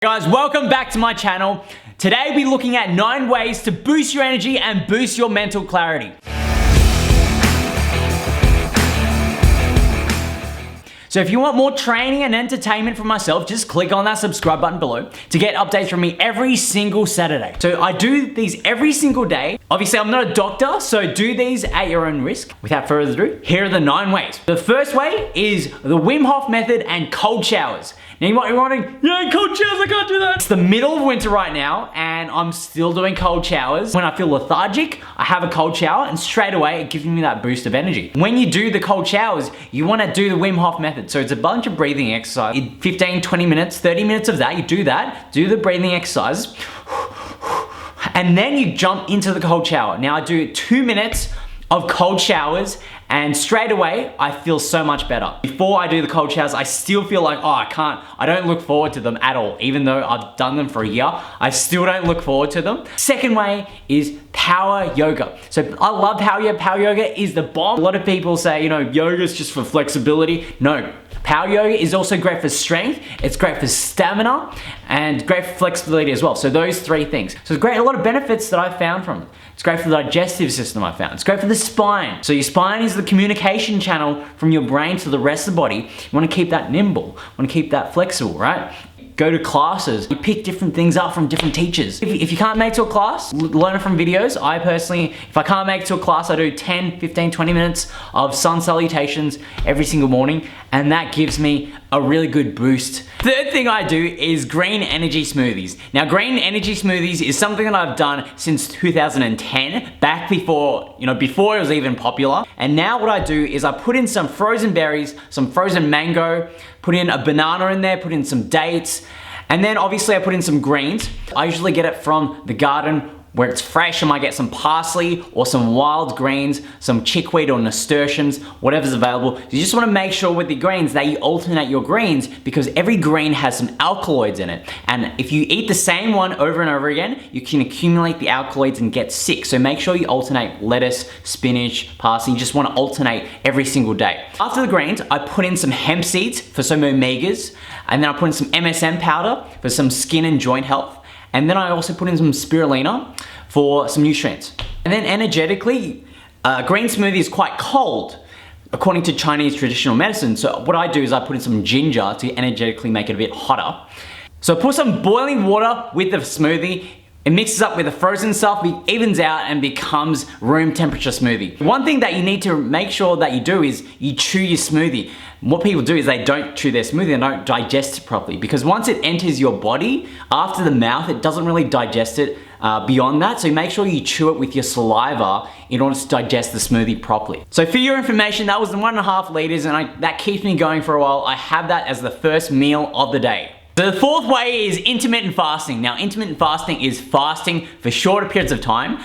Guys, welcome back to my channel. Today we'll be looking at 9 ways to boost your energy and boost your mental clarity. So if you want more training and entertainment from myself, just click on that subscribe button below to get updates from me every single Saturday. So I do these every single day. Obviously, I'm not a doctor, so do these at your own risk. Without further ado, here are the 9 ways. The first way is the Wim Hof method and cold showers. Now you might be wondering, yeah, cold showers, I can't do that. It's the middle of winter right now, and I'm still doing cold showers. When I feel lethargic, I have a cold shower, and straight away, it gives me that boost of energy. When you do the cold showers, you wanna do the Wim Hof method. So it's a bunch of breathing exercise. 15, 20 minutes, 30 minutes of that, you do that, do the breathing exercises, and then you jump into the cold shower. Now I do 2 minutes of cold showers, and straight away, I feel so much better. Before I do the cold showers, I still feel like, oh, I don't look forward to them at all. Even though I've done them for a year, I still don't look forward to them. Second way is power yoga. So I love power yoga. Power yoga is the bomb. A lot of people say, yoga is just for flexibility. No. Power yoga is also great for strength, it's great for stamina, and great for flexibility as well. So those 3 things. So it's great, a lot of benefits that I've found from it. It's great for the digestive system, I found. It's great for the spine. So your spine is the communication channel from your brain to the rest of the body. You wanna keep that nimble, you wanna keep that flexible, right? Go to classes, you pick different things up from different teachers. If you can't make it to a class, learn it from videos. I personally, if I can't make it to a class, I do 10, 15, 20 minutes of sun salutations every single morning, and that gives me a really good boost. Third thing I do is green energy smoothies. Now, green energy smoothies is something that I've done since 2010, back before it was even popular. And now what I do is I put in some frozen berries, some frozen mango, put in a banana in there, put in some dates, and then obviously I put in some greens. I usually get it from the garden where it's fresh. I might get some parsley or some wild greens, some chickweed or nasturtiums, whatever's available. You just wanna make sure with the greens that you alternate your greens, because every green has some alkaloids in it. And if you eat the same one over and over again, you can accumulate the alkaloids and get sick. So make sure you alternate lettuce, spinach, parsley. You just wanna alternate every single day. After the greens, I put in some hemp seeds for some omegas, and then I put in some MSM powder for some skin and joint health. And then I also put in some spirulina for some nutrients. And then energetically, green smoothie is quite cold, according to Chinese traditional medicine. So what I do is I put in some ginger to energetically make it a bit hotter. So I put some boiling water with the smoothie. It mixes up with the frozen stuff, it evens out and becomes room temperature smoothie. One thing that you need to make sure that you do is you chew your smoothie. What people do is they don't chew their smoothie, they don't digest it properly, because once it enters your body, after the mouth, it doesn't really digest it beyond that. So make sure you chew it with your saliva in order to digest the smoothie properly. So for your information, that was the 1.5 liters, and that keeps me going for a while. I have that as the first meal of the day. The fourth way is intermittent fasting. Now, intermittent fasting is fasting for shorter periods of time.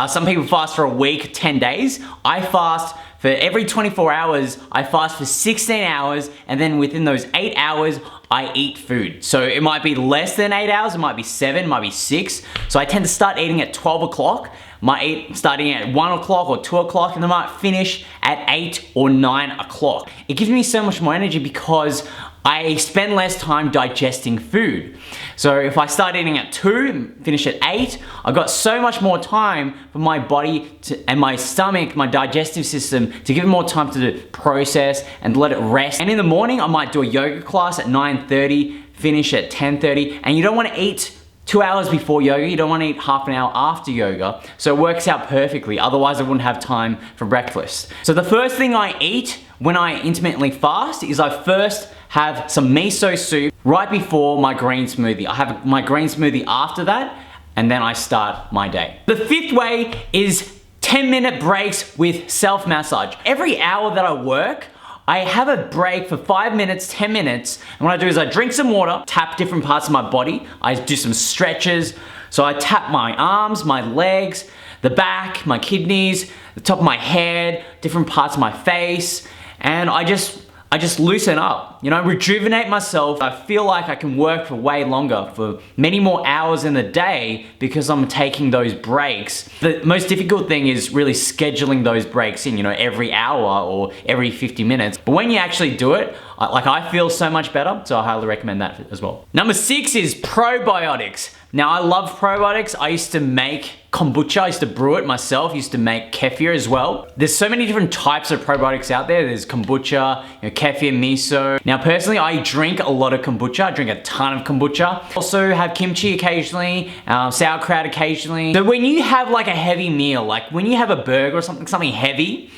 Some people fast for a week, 10 days. I fast for every 24 hours, I fast for 16 hours, and then within those 8 hours, I eat food. So it might be less than 8 hours, it might be 7, it might be 6. So I tend to start eating at 12 o'clock, might eat starting at 1 o'clock or 2 o'clock, and I might finish at 8 or 9 o'clock. It gives me so much more energy because I spend less time digesting food. So if I start eating at 2 and finish at 8, I've got so much more time for my body and my stomach, my digestive system, to give it more time to process and let it rest. And in the morning, I might do a yoga class at 9:30, finish at 10:30, and you don't wanna eat 2 hours before yoga, you don't wanna eat half an hour after yoga, so it works out perfectly, otherwise I wouldn't have time for breakfast. So the first thing I eat when I intermittently fast is I first have some miso soup right before my green smoothie. I have my green smoothie after that, and then I start my day. The fifth way is 10-minute breaks with self-massage. Every hour that I work, I have a break for 5 minutes, 10 minutes, and what I do is I drink some water, tap different parts of my body, I do some stretches, so I tap my arms, my legs, the back, my kidneys, the top of my head, different parts of my face, and I just I just loosen up, you know, rejuvenate myself. I feel like I can work for way longer, for many more hours in the day because I'm taking those breaks. The most difficult thing is really scheduling those breaks in, you know, every hour or every 50 minutes. But when you actually do it, I feel so much better, so I highly recommend that as well. Number 6 is probiotics. Now I love probiotics. I used to make kombucha, I used to brew it myself, I used to make kefir as well. There's so many different types of probiotics out there. There's kombucha, you know, kefir, miso. Now personally, I drink a lot of kombucha. I drink a ton of kombucha. Also have kimchi occasionally, sauerkraut occasionally. So when you have like a heavy meal, like when you have a burger or something heavy,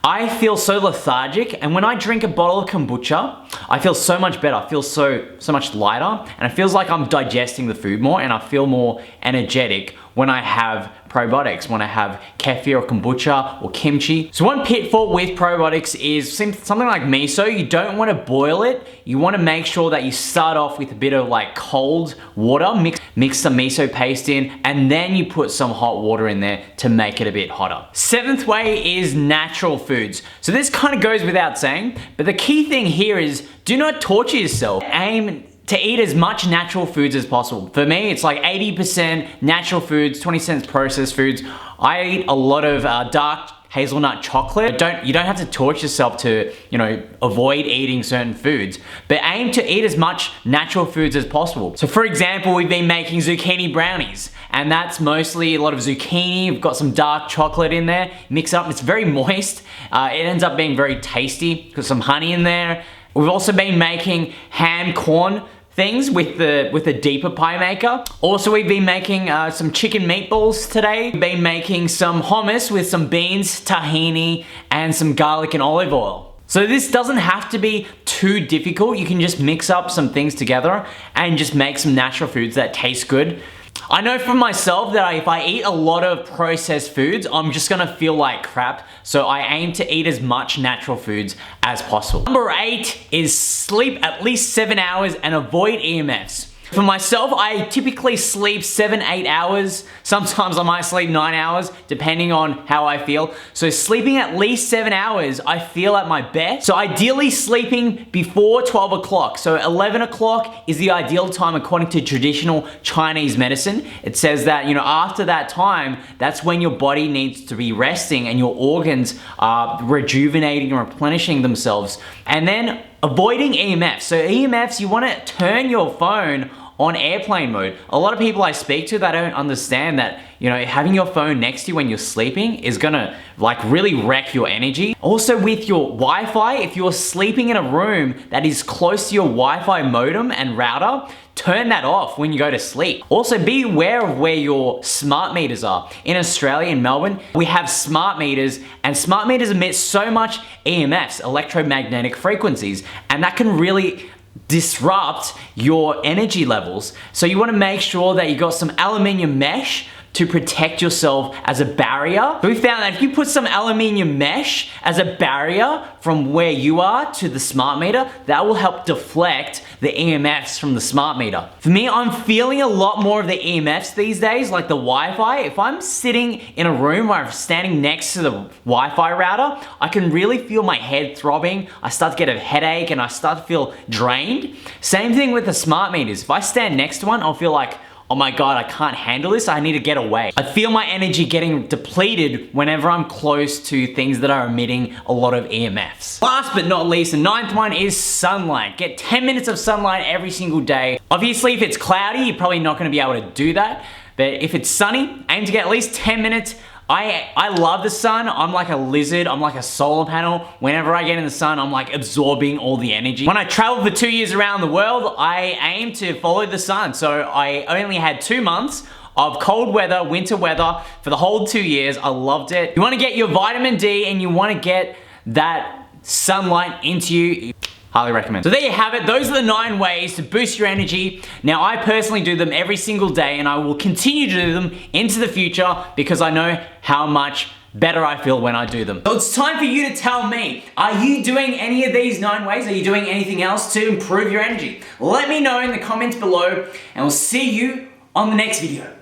I feel so lethargic, and when I drink a bottle of kombucha, I feel so much better. I feel so much lighter, and it feels like I'm digesting the food more, and I feel more energetic when I have probiotics, when I have kefir or kombucha or kimchi. So one pitfall with probiotics is something like miso. You don't want to boil it. You want to make sure that you start off with a bit of like cold water, mix some miso paste in, and then you put some hot water in there to make it a bit hotter. 7th way is natural foods. So this kind of goes without saying, but the key thing here is do not torture yourself. Aim to eat as much natural foods as possible. For me, it's like 80% natural foods, 20% processed foods. I eat a lot of dark hazelnut chocolate. You don't have to torture yourself to, you know, avoid eating certain foods, but aim to eat as much natural foods as possible. So for example, we've been making zucchini brownies, and that's mostly a lot of zucchini. We've got some dark chocolate in there, mix up, it's very moist. It ends up being very tasty, got some honey in there. We've also been making hand corn things with the deeper pie maker. Also, we've been making some chicken meatballs today. We've been making some hummus with some beans, tahini, and some garlic and olive oil. So this doesn't have to be too difficult. You can just mix up some things together and just make some natural foods that taste good. I know for myself that if I eat a lot of processed foods, I'm just gonna feel like crap. So I aim to eat as much natural foods as possible. Number 8 is sleep at least 7 hours and avoid EMFs. For myself, I typically sleep 7-8 hours. Sometimes I might sleep 9 hours, depending on how I feel. So sleeping at least 7 hours, I feel at my best. So ideally sleeping before 12 o'clock. So 11 o'clock is the ideal time according to traditional Chinese medicine. It says that, you know, after that time, that's when your body needs to be resting and your organs are rejuvenating and replenishing themselves. And then avoiding EMFs. So EMFs, you want to turn your phone on airplane mode. A lot of people I speak to, they don't understand that, you know, having your phone next to you when you're sleeping is gonna like really wreck your energy. Also with your Wi-Fi, if you're sleeping in a room that is close to your Wi-Fi modem and router, turn that off when you go to sleep. Also be aware of where your smart meters are. In Australia, in Melbourne, we have smart meters, and smart meters emit so much EMFs, electromagnetic frequencies, and that can really disrupt your energy levels. So you want to make sure that you got some aluminium mesh to protect yourself as a barrier. We found that if you put some aluminium mesh as a barrier from where you are to the smart meter, that will help deflect the EMFs from the smart meter. For me, I'm feeling a lot more of the EMFs these days, like the Wi-Fi. If I'm sitting in a room where I'm standing next to the Wi-Fi router, I can really feel my head throbbing. I start to get a headache and I start to feel drained. Same thing with the smart meters. If I stand next to one, I'll feel like, oh my God, I can't handle this, I need to get away. I feel my energy getting depleted whenever I'm close to things that are emitting a lot of EMFs. Last but not least, the 9th one is sunlight. Get 10 minutes of sunlight every single day. Obviously, if it's cloudy, you're probably not gonna be able to do that, but if it's sunny, aim to get at least 10 minutes. I love the sun. I'm like a lizard. I'm like a solar panel. Whenever I get in the sun, I'm like absorbing all the energy. When I traveled for 2 years around the world, I aimed to follow the sun. So I only had 2 months of cold weather, winter weather for the whole 2 years. I loved it. You want to get your vitamin D and you want to get that sunlight into you. Highly recommend. So there you have it. Those are the 9 ways to boost your energy. Now, I personally do them every single day, and I will continue to do them into the future because I know how much better I feel when I do them. So it's time for you to tell me, are you doing any of these 9 ways? Are you doing anything else to improve your energy? Let me know in the comments below, and we'll see you on the next video.